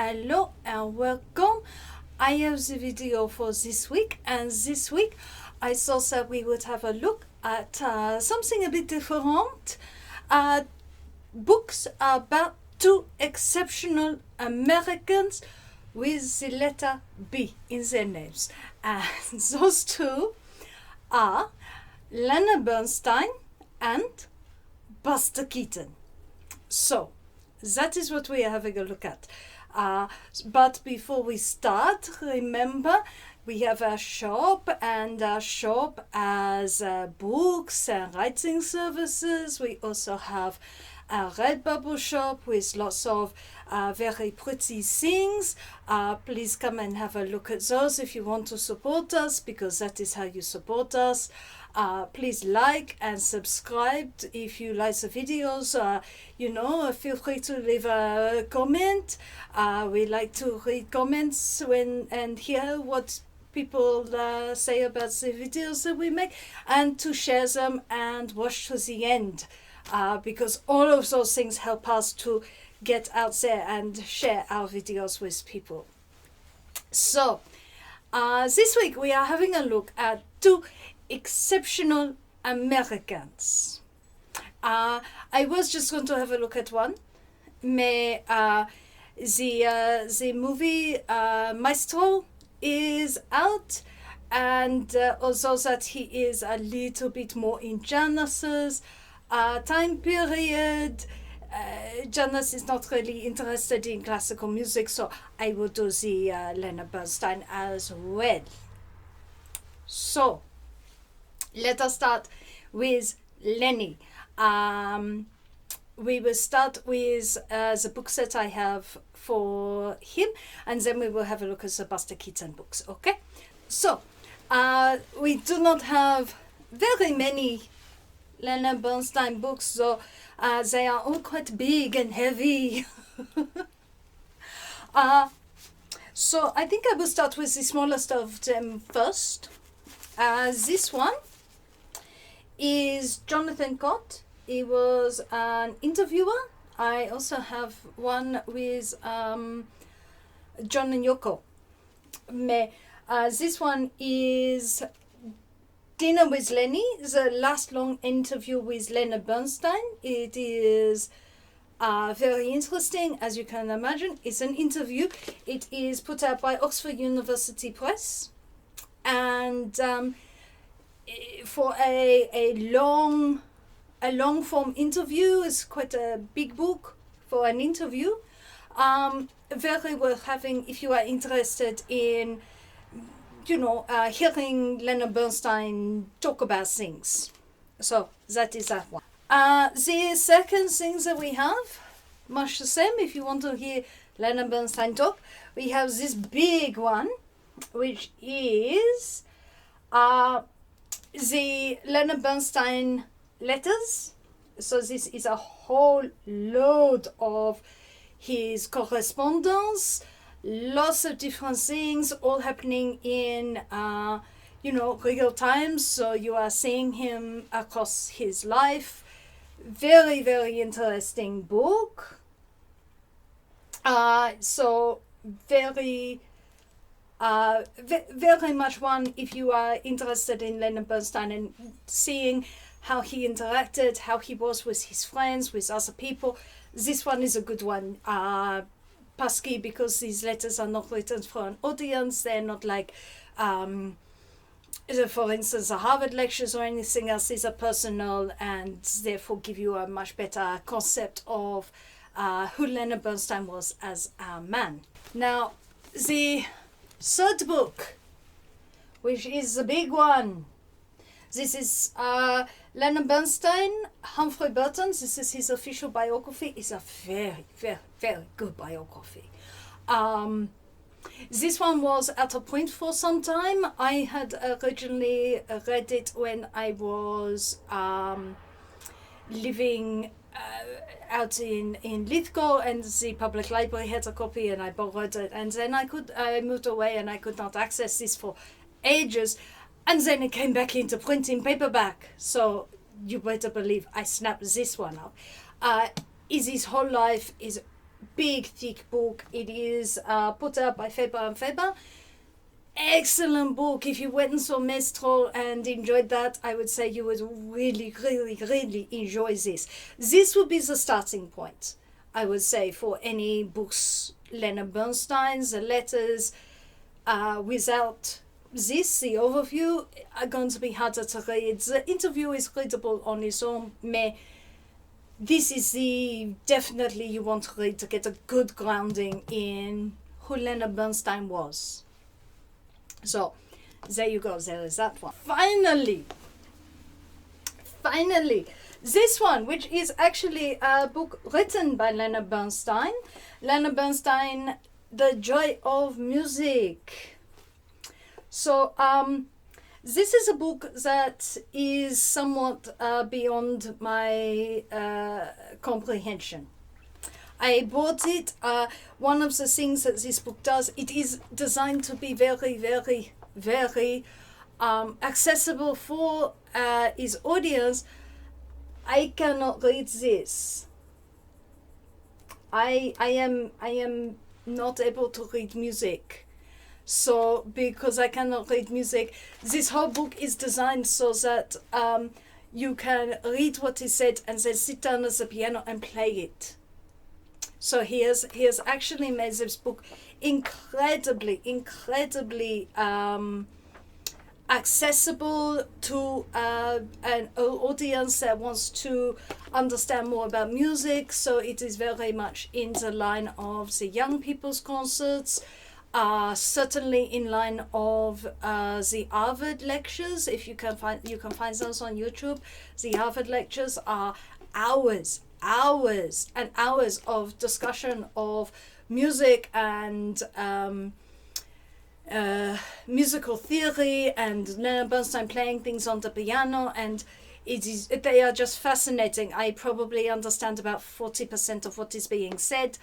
Hello and welcome. I have the video for this week, and this week I thought that we would have a look at something a bit different. Books about two exceptional Americans with the letter B in their names. And those two are Leonard Bernstein and Buster Keaton. So that is what we are having a look at. But before we start, remember we have a shop, and our shop has books and writing services. We also have a Redbubble shop with lots of very pretty things. Please come and have a look at those if you want to support us, because that is how you support us. Please like and subscribe if you like the videos. Feel free to leave a comment. We like to read comments and hear what people say about the videos that we make, and to share them and watch to the end, because all of those things help us to get out there and share our videos with people. So this week we are having a look at two exceptional Americans. I was just going to have a look at one, but the movie Maestro is out, and although that he is a little bit more in Janus's time period, Janus is not really interested in classical music, so I will do the Leonard Bernstein as well. So let us start with Lenny. We will start with the book set I have for him, and then we will have a look at the Buster Keaton books, okay? So, we do not have very many Leonard Bernstein books, so they are all quite big and heavy. So I think I will start with the smallest of them first. This one is Jonathan Cott. He was an interviewer. I also have one with John and Yoko. This one is Dinner with Lenny, the last long interview with Leonard Bernstein. It is very interesting, as you can imagine. It's an interview. It is put out by Oxford University Press, and for a long form interview, is quite a big book for an interview. Very worth having if you are interested in hearing Leonard Bernstein talk about things. So that is that one. The second thing that we have, much the same, if you want to hear Leonard Bernstein talk, we have this big one, which is the Leonard Bernstein letters. So this is a whole load of his correspondence, lots of different things, all happening in real time, so you are seeing him across his life. Very, very interesting book. So very much one if you are interested in Leonard Bernstein and seeing how he interacted, how he was with his friends, with other people. This one is a good one. Pesky, because these letters are not written for an audience. They're not like, for instance, the Harvard lectures or anything else. These are personal and therefore give you a much better concept of who Leonard Bernstein was as a man. Now, the third book, which is the big one. This is Leonard Bernstein, Humphrey Burton. This is his official biography. It's a very, very, very good biography. This one was out of print for some time. I had originally read it when I was living out in Lithgow, and the public library had a copy, and I borrowed it. And then I moved away, and I could not access this for ages. And then it came back into print in paperback. So you better believe I snapped this one up. His whole life is big, thick book. It is put out by Faber and Faber. Excellent book. If you went and saw Mestral and enjoyed that, I would say you would really, really, really enjoy this. This would be the starting point, I would say, for any books, Leonard Bernstein's, the letters. Without this, the overview are going to be harder to read. The interview is readable on its own, but this is definitely you want to read to get a good grounding in who Leonard Bernstein was. So, there you go, there is that one. Finally, this one, which is actually a book written by Leonard Bernstein. Leonard Bernstein, The Joy of Music. So, this is a book that is somewhat beyond my comprehension. I bought it. One of the things that this book does, it is designed to be very, very, very accessible for his audience. I cannot read this. I am not able to read music. So because I cannot read music, this whole book is designed so that you can read what is said and then sit down at the piano and play it. So he has actually made this book incredibly accessible to an audience that wants to understand more about music. So it is very much in the line of the young people's concerts, certainly in line of the Harvard lectures. If you can find those on YouTube. The Harvard lectures are hours and hours of discussion of music and musical theory and Leonard Bernstein playing things on the piano, and they are just fascinating. I probably understand about 40% of what is being said,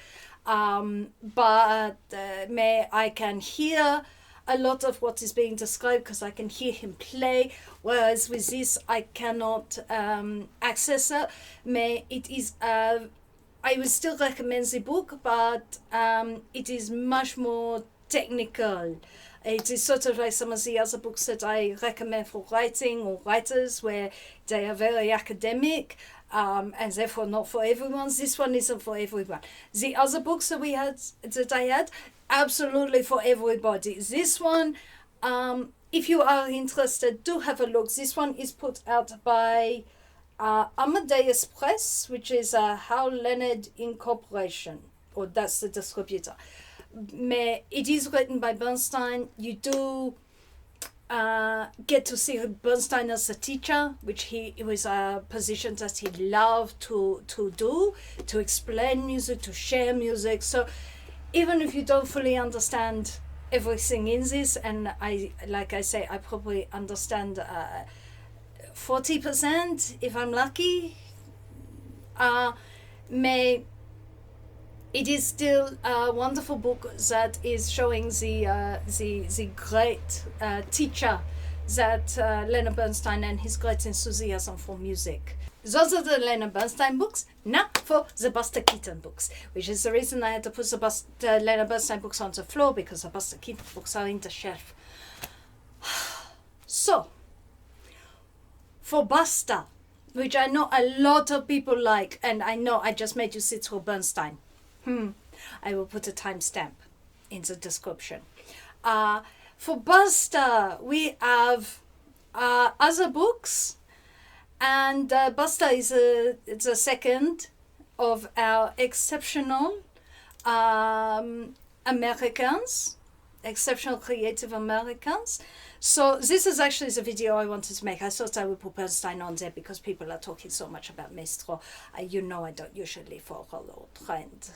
but I can hear a lot of what is being described because I can hear him play, whereas with this I cannot access it. It is I would still recommend the book, but it is much more technical. It is sort of like some of the other books that I recommend for writing or writers, where they are very academic and therefore not for everyone. This one isn't for everyone. The other books that I had, absolutely for everybody. This one, if you are interested, do have a look. This one is put out by Amadeus Press, which is a How Leonard Incorporation, or that's the distributor. It is written by Bernstein. You do get to see Bernstein as a teacher, which it was a position that he loved to do, to explain music, to share music. So even if you don't fully understand everything in this, and I probably understand 40% if I'm lucky, it is still a wonderful book that is showing the great teacher that Leonard Bernstein and his great enthusiasm for music. Those are the Leonard Bernstein books. Now for the Buster Keaton books, which is the reason I had to put the Leonard Bernstein books on the floor, because the Buster Keaton books are in the shelf. So, for Buster, which I know a lot of people like, and I know I just made you sit through Bernstein. I will put a timestamp in the description. For Buster, we have other books, and Buster is the second of our exceptional Americans, exceptional creative Americans. So this is actually the video I wanted to make. I thought I would put Bernstein on there because people are talking so much about Maestro. I don't usually follow trend.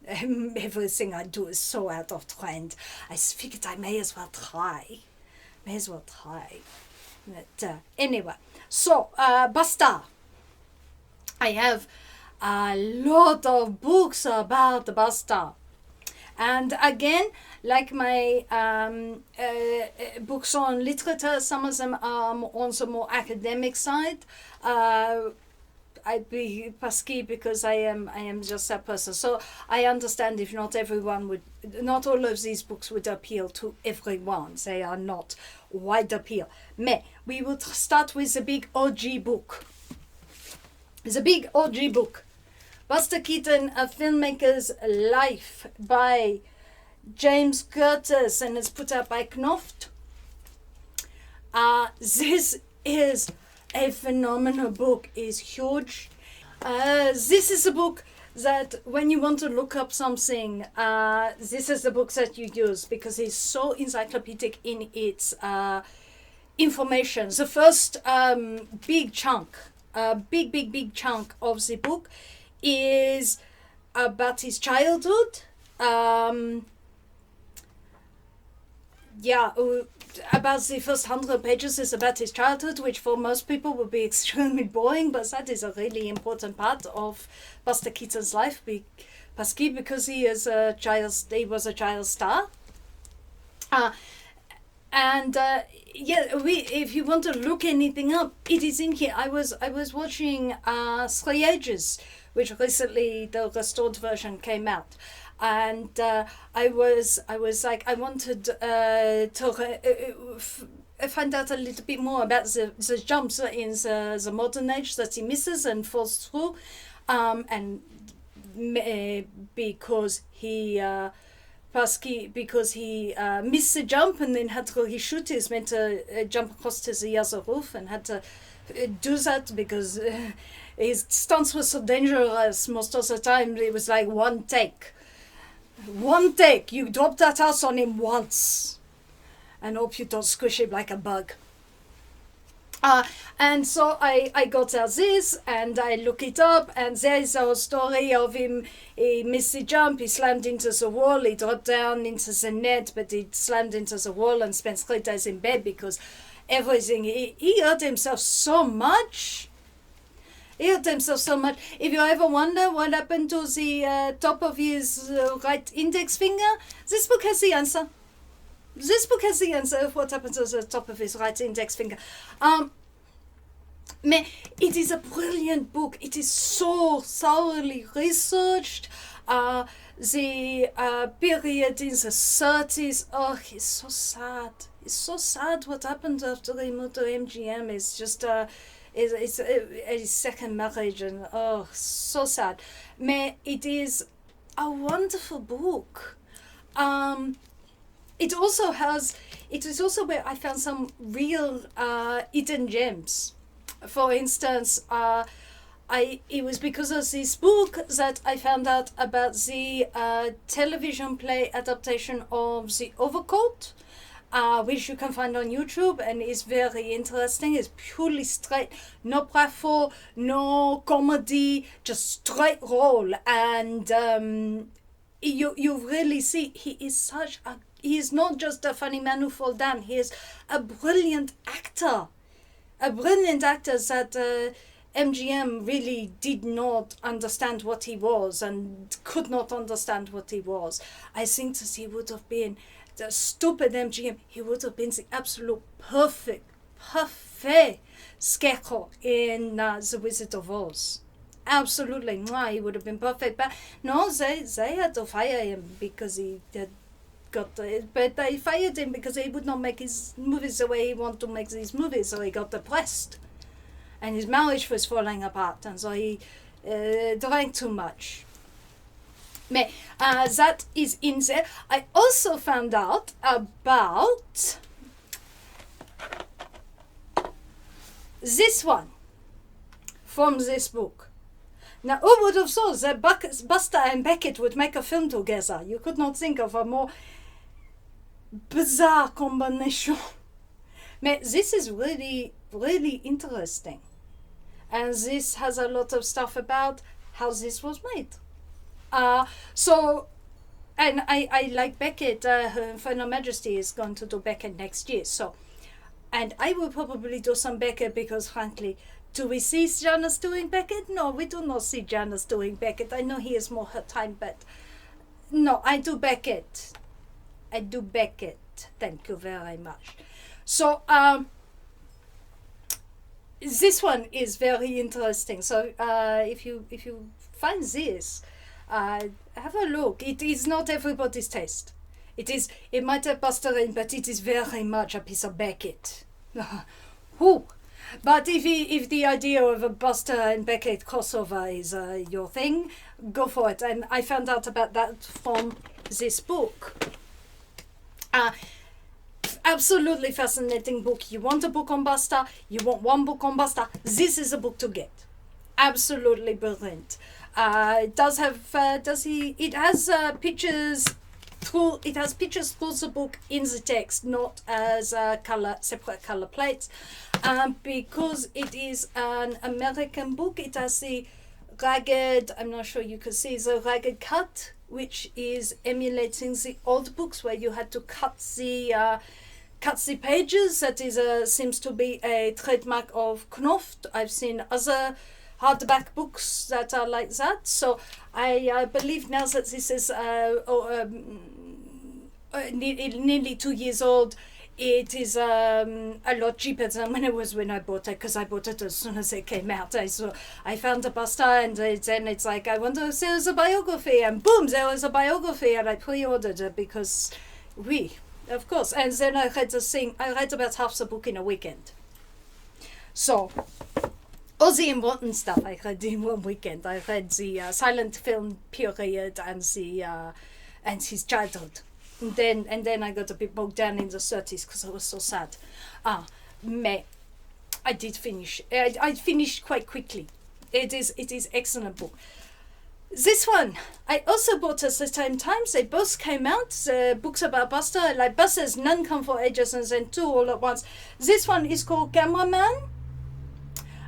Everything I do is so out of trend. I figured I may as well try. But anyway, so Buster. I have a lot of books about Buster. And again, like my books on literature, some of them are on the more academic side. I'd be pesky because I am just that person. So I understand if not all of these books would appeal to everyone. They are not wide appeal. Mais we would start with the big OG book. The big OG book, Buster Keaton, A Filmmaker's Life by James Curtis, and it's put out by Knopf. This is a phenomenal book. It's huge. This is a book that when you want to look up something, this is the book that you use because it's so encyclopedic in its information. The first big chunk of the book is about his childhood. About the first 100 pages is about his childhood, which for most people would be extremely boring, but that is a really important part of Buster Keaton's life because he was a child star. If you want to look anything up, it is in here. I was watching 3 Ages, which recently the restored version came out. And I was like, I wanted to find out a little bit more about the jumps in the modern age that he misses and falls through, and because he missed the jump and then had to reshoot. He was meant to jump across to the other roof and had to do that because his stunts were so dangerous most of the time. It was like one take. You drop that house on him once and hope you don't squish him like a bug. And so I got out this and I look it up, and there is our story of him. He missed the jump, he slammed into the wall, he dropped down into the net, but he slammed into the wall and spent 3 days in bed because everything, he hurt himself so much. If you ever wonder what happened to the top of his right index finger, this book has the answer. Of what happened to the top of his right index finger. It is a brilliant book. It is so thoroughly researched. The period in the 30s, it's so sad. It's so sad what happened after he moved to MGM. It's just it's a second marriage, and so sad. It is a wonderful book. It is also where I found some real hidden gems. For instance, it was because of this book that I found out about the television play adaptation of The Overcoat, which you can find on YouTube, and is very interesting. It's purely straight, no bravo, no comedy, just straight roll. And you really see he is not just a funny man who falls down. He is a brilliant actor. That MGM really did not understand what he was and could not understand what he was. I think that he would have been the stupid MGM. He would have been the absolute perfect scarecrow in The Wizard of Oz. Absolutely, he would have been perfect. But no, they had to fire him because he had but they fired him because he would not make his movies the way he wanted to make these movies, so he got depressed and his marriage was falling apart, and so he drank too much. That is in there. I also found out about this one from this book. Now, who would have thought that Buster and Beckett would make a film together? You could not think of a more bizarre combination. This is really, really interesting. And this has a lot of stuff about how this was made. And I like Beckett. Her Infernal Majesty is going to do Beckett next year. And I will probably do some Beckett because, frankly, do we see Janice doing Beckett? No, we do not see Janice doing Beckett. I know he has more her time, but no, I do Beckett. Thank you very much. So, this one is very interesting. So if you find this, have a look. It is not everybody's taste. It might have Buster in, but it is very much a piece of Beckett. Who? But if the idea of a Buster and Beckett crossover is your thing, go for it. And I found out about that from this book. Absolutely fascinating book. You want a book on Buster? You want one book on Buster? This is a book to get. Absolutely brilliant. It does have. It has pictures. It has pictures through the book in the text, not as separate color plates. Because it is an American book, it has the ragged, I'm not sure you can see, the ragged cut, which is emulating the old books where you had to cut the pages. That is seems to be a trademark of Knopf. I've seen other hardback books that are like that. So I believe now that this is nearly 2 years old, it is a lot cheaper than when I bought it, because I bought it as soon as it came out. I found a Buster, and then it's like, I wonder if there's a biography, and boom, there was a biography, and I pre-ordered it because of course. And then I read about half the book in a weekend. So all the important stuff I read in one weekend. I read the silent film period and his childhood. And then I got a bit bogged down in the 30s because I was so sad. I did finish. I finished quite quickly. It is excellent book. This one I also bought at the same time. They both came out. The books about Buster, like Buster's None Come for Ages and then two all at once. This one is called Cameraman.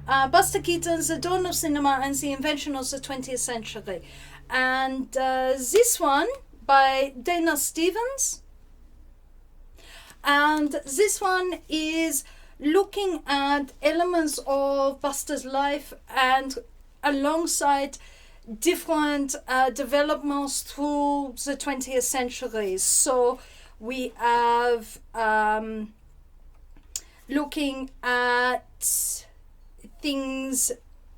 Buster Keaton's The Dawn of Cinema and the Invention of the 20th Century. And this one by Dana Stevens. And this one is looking at elements of Buster's life and alongside different developments through the 20th century. So we have looking at things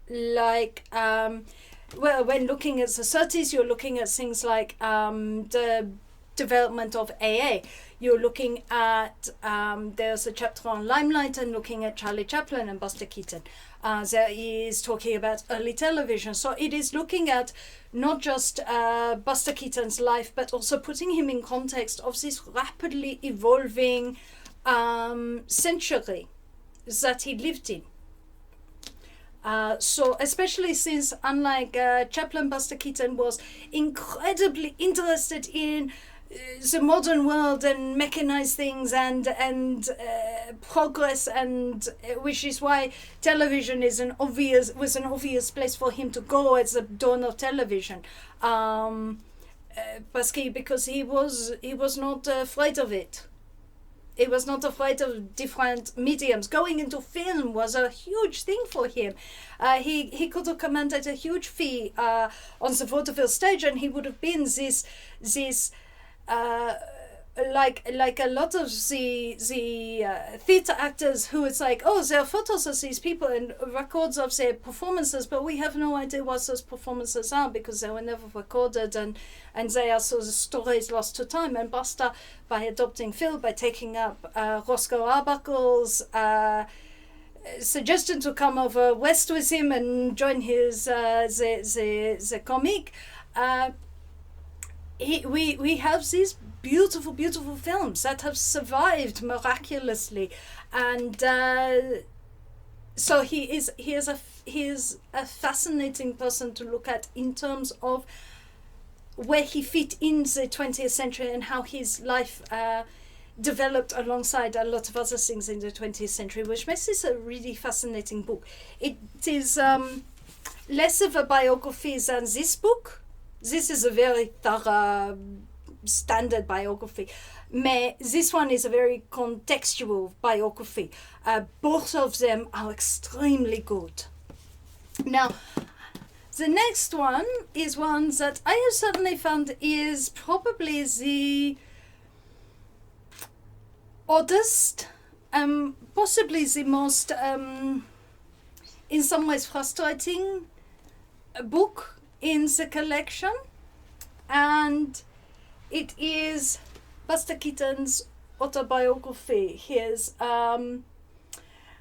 like when looking at the 30s, you're looking at things like the development of AA. You're looking at there's a chapter on Limelight and looking at Charlie Chaplin and Buster Keaton. There is talking about early television. So it is looking at not just Buster Keaton's life, but also putting him in context of this rapidly evolving century that he lived in. So especially since, unlike Chaplin, Buster Keaton was incredibly interested in the modern world and mechanized things and progress, and which is why television was an obvious place for him to go at the dawn of television. Because he was not afraid of it. He was not afraid of different mediums. Going into film was a huge thing for him. He could have commanded a huge fee on the vaudeville stage, and he would have been this like a lot of the theatre actors who it's like, oh, there are photos of these people and records of their performances, but we have no idea what those performances are because they were never recorded, and they are sort of stories lost to time. And Buster, by adopting Phil, by taking up Roscoe Arbuckle's suggestion to come over west with him and join his the comic, we have these beautiful films that have survived miraculously, and so he is a fascinating person to look at in terms of where he fit in the 20th century and how his life developed alongside a lot of other things in the 20th century, which makes this a really fascinating book. It is less of a biography than this book. This is a very thorough standard biography. This one is a very contextual biography. Both of them are extremely good. Now, the next one is one that I have certainly found is probably the oddest, possibly the most in some ways frustrating book in the collection, and it is Buster Keaton's autobiography. His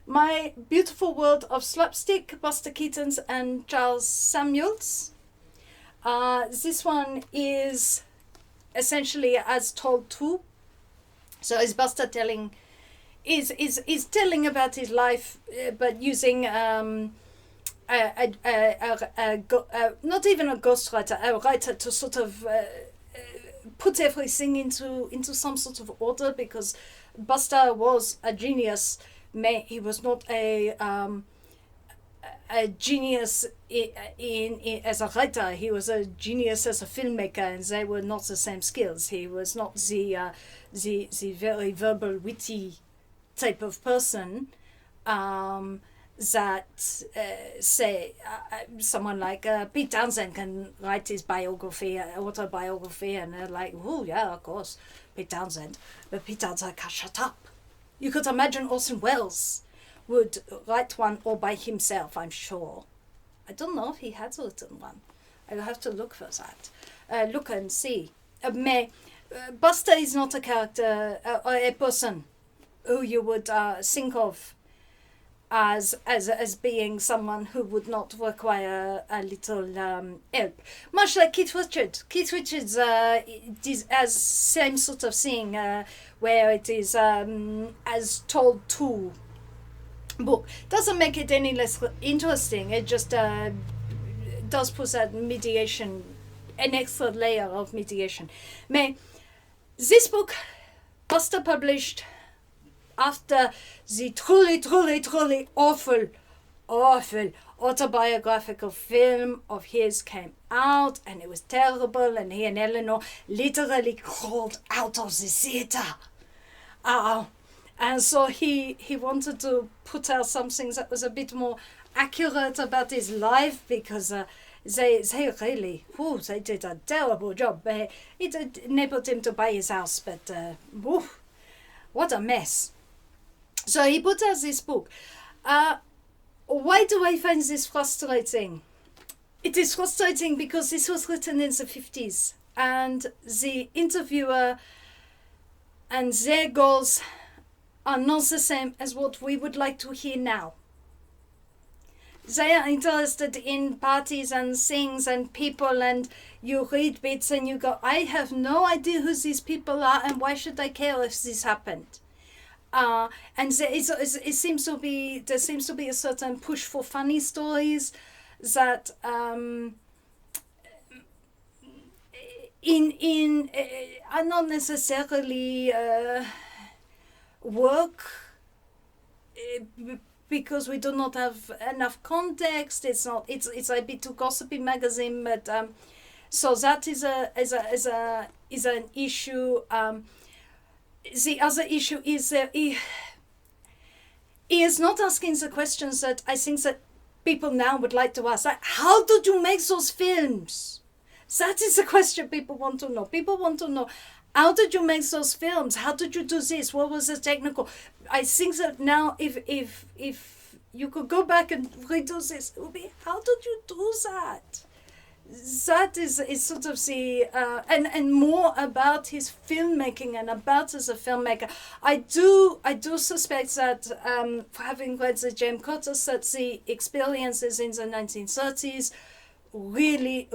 My Beautiful World of Slapstick, Buster Keaton's and Charles Samuel's. This one is essentially as told too. So is Buster telling is telling about his life, but using not even a ghostwriter, a writer to sort of put everything into some sort of order, because Buster was a genius. He was not a genius in as a writer. He was a genius as a filmmaker, and they were not the same skills. He was not the very verbal, witty type of person that say someone like Pete Townsend can write his autobiography, and they're like, oh yeah, of course, Pete Townsend. But Pete Townsend can't shut up. You could imagine Orson Welles would write one all by himself, I'm sure. I don't know if he has written one. I'll have to look for that. Look and see. Buster is not a character or a person who you would think of as being someone who would not require a little help. Much like Keith Richards. Keith Richards has same sort of thing where it is as told to book. Doesn't make it any less interesting. It just does put that mediation, an extra layer of mediation. This book, Buster published after the truly awful autobiographical film of his came out, and it was terrible, and he and Eleanor literally crawled out of the theater. And so he wanted to put out something that was a bit more accurate about his life, because they really, they did a terrible job. It enabled him to buy his house, but what a mess. So he put out this book. Why do I find this frustrating? It is frustrating because this was written in the 50s, and the interviewer and their goals are not the same as what we would like to hear now. They are interested in parties and things and people, and you read bits and you go, I have no idea who these people are, and why should I care if this happened? And there seems to be a certain push for funny stories that are not necessarily work because we do not have enough context. It's a bit too gossipy magazine, but so that is an issue. The other issue is that he is not asking the questions that I think that people now would like to ask. Like, how did you make those films? That is the question people want to know. People want to know, how did you make those films? How did you do this? What was the technical? I think that now if you could go back and redo this, it would be, how did you do that? That is sort of the and more about his filmmaking and about as a filmmaker. I do suspect that having read the James Curtis, that the experiences in the 1930s really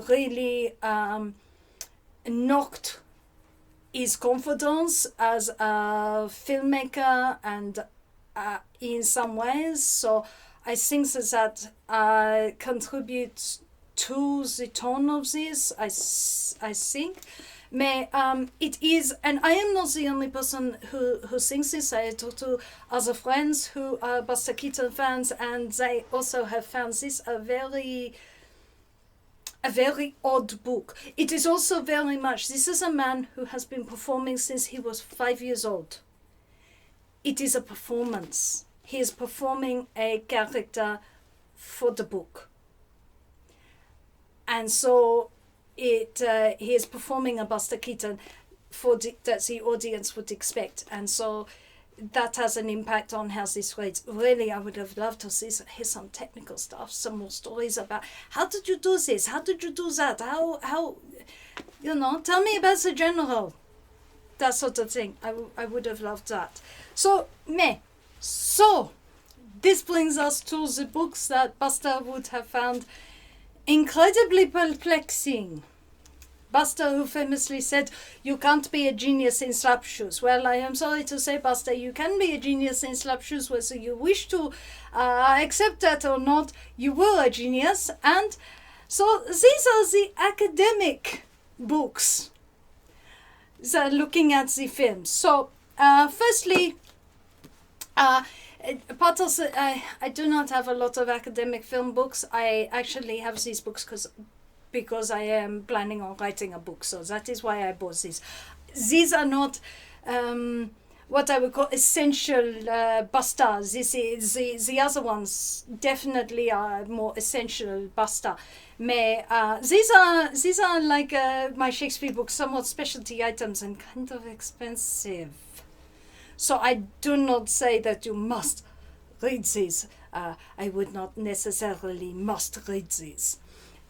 knocked his confidence as a filmmaker, and in some ways, so I think that contributes to the tone of this. I think it is, and I am not the only person who thinks this. I talk to other friends who are Buster Keaton fans, and they also have found this a very odd book. It is also very much, this is a man who has been performing since he was 5 years old. It is a performance. He is performing a character for the book. And so he is performing a Buster Keaton that the audience would expect. And so that has an impact on how this reads. Really, I would have loved to hear some technical stuff, some more stories about how did you do this, how did you do that, how tell me about the general, that sort of thing. I would have loved that. So this brings us to the books that Buster would have found incredibly perplexing. Buster, who famously said, "You can't be a genius in slap shoes." Well, I am sorry to say, Buster, you can be a genius in slap shoes, whether you wish to accept that or not. You were a genius. And so these are the academic books that are looking at the films. So firstly, part of I do not have a lot of academic film books. I actually have these books because I am planning on writing a book. So that is why I bought these. These are not what I would call essential Buster. This is the other ones definitely are more essential Buster. These are like my Shakespeare books, somewhat specialty items and kind of expensive. So I do not say that you must read these. I would not necessarily must read these.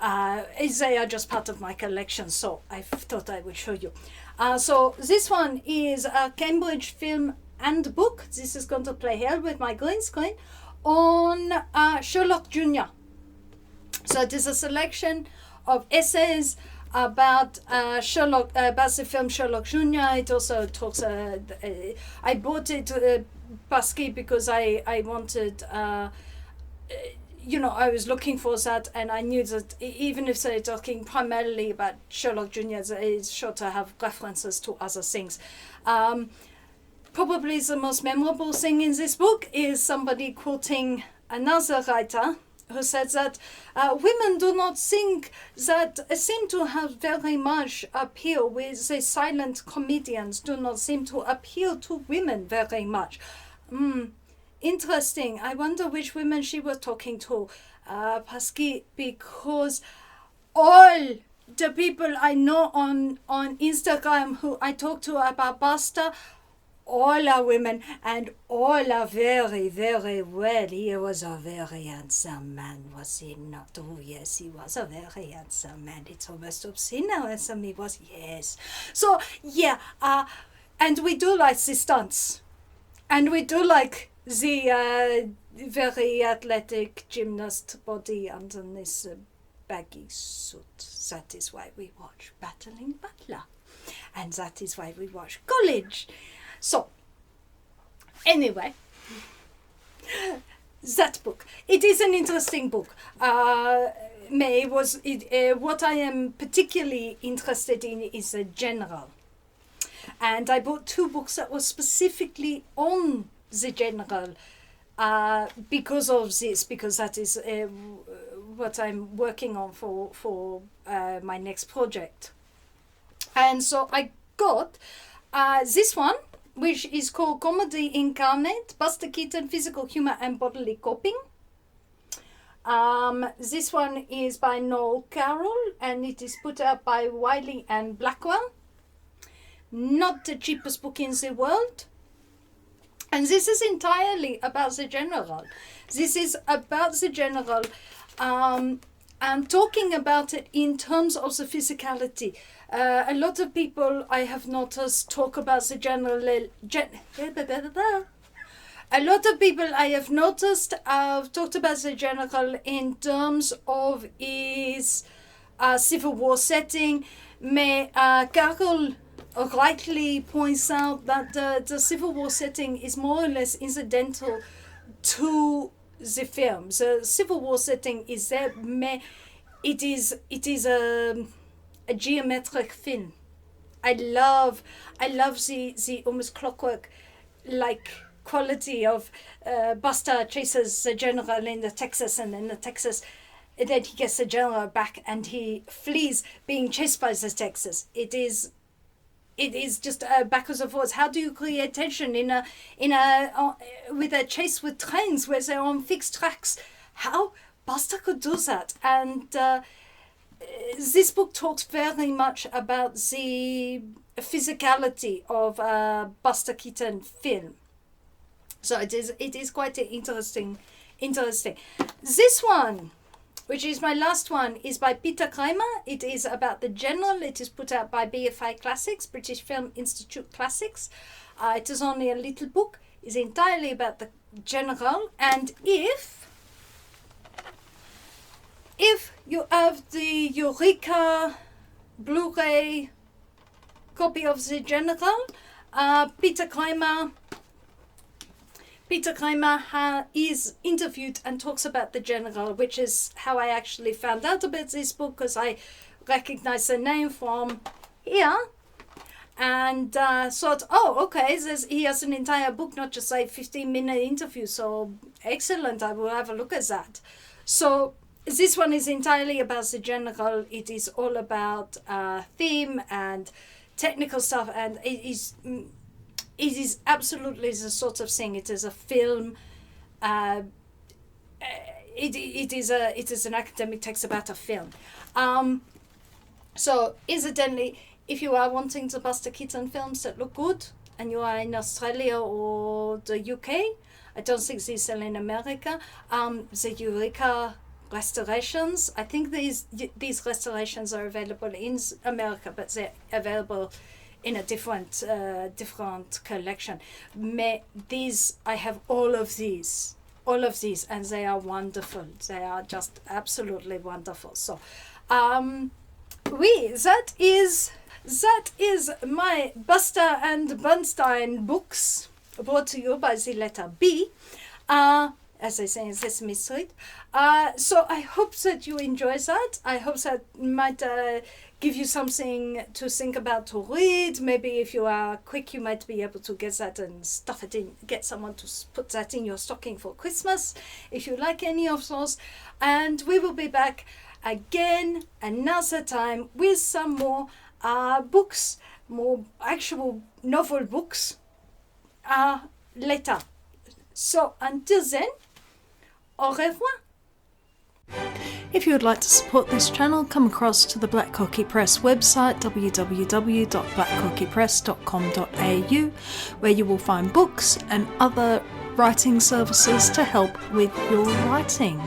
They are just part of my collection, so I thought I would show you. So this one is a Cambridge Film Handbook. This is going to play here with my green screen on Sherlock Jr. So it is a selection of essays about about the film Sherlock Jr. It also talks. I bought it Basque because I wanted. I was looking for that, and I knew that even if they're talking primarily about Sherlock Jr., it's sure to have references to other things. Probably the most memorable thing in this book is somebody quoting another writer who said that women do not seem to have very much appeal with the silent comedians, do not seem to appeal to women very much. Interesting. I wonder which women she was talking to, because all the people I know on Instagram who I talk to about Buster, all are women, and all are very, very well. He was a very handsome man, was he not? Oh, yes, he was a very handsome man. It's almost obscene how handsome he was. Yes. So, yeah, and we do like the stunts. And we do like the very athletic gymnast body underneath the baggy suit. That is why we watch Battling Butler. And that is why we watch College. So, anyway, that book. It is an interesting book. What I am particularly interested in is the general. And I bought two books that were specifically on the general because of this, because that is what I'm working on for my next project. And so I got this one, which is called Comedy Incarnate, Buster Keaton, Physical Humor and Bodily Coping. This one is by Noel Carroll, and it is put out by Wiley and Blackwell. Not the cheapest book in the world. And this is entirely about the general. This is about the general and talking about it in terms of the physicality. A lot of people I have noticed talk about the general. A lot of people I have noticed have talked about the general in terms of his Civil War setting. Carol rightly points out that the Civil War setting is more or less incidental to the film. The Civil War setting is there, it is a geometric film. I love the almost clockwork like quality of Buster chases the general in the Texas, and then then he gets the general back and he flees being chased by the Texas. It is just backwards and forwards. How do you create tension with a chase with trains where they're on fixed tracks? How Buster could do that? And this book talks very much about the physicality of Buster Keaton film. So it is quite interesting. This one, which is my last one, is by Peter Kramer. It is about the general. It is put out by BFI Classics, British Film Institute Classics. It is only a little book. It's entirely about the general. And if you have the Eureka Blu-ray copy of the general, Peter Kramer is interviewed and talks about the general, which is how I actually found out about this book, because I recognized the name from here and thought, oh, okay, he has an entire book, not just a 15-minute interview, so excellent, I will have a look at that. So this one is entirely about the general. It is all about theme and technical stuff, and it is absolutely the sort of thing. It is a film. It is an academic text about a film. So incidentally, if you are wanting the Buster Keaton films that look good, and you are in Australia or the UK, I don't think they sell in America. The Eureka restorations, I think these restorations are available in America, but they're available in a different collection. I have all of these, and they are wonderful. They are just absolutely wonderful. So, that is my Buster and Bernstein books, brought to you by the letter B. As I say in Sesame Street. So I hope that you enjoy that. I hope that might give you something to think about, to read. Maybe if you are quick, you might be able to get that and stuff it in, get someone to put that in your stocking for Christmas, if you like any of those. And we will be back again another time with some more books, more actual novel books later. So until then, au revoir. If you would like to support this channel, come across to the Black Cockie Press website, www.blackcockiepress.com.au, where you will find books and other writing services to help with your writing.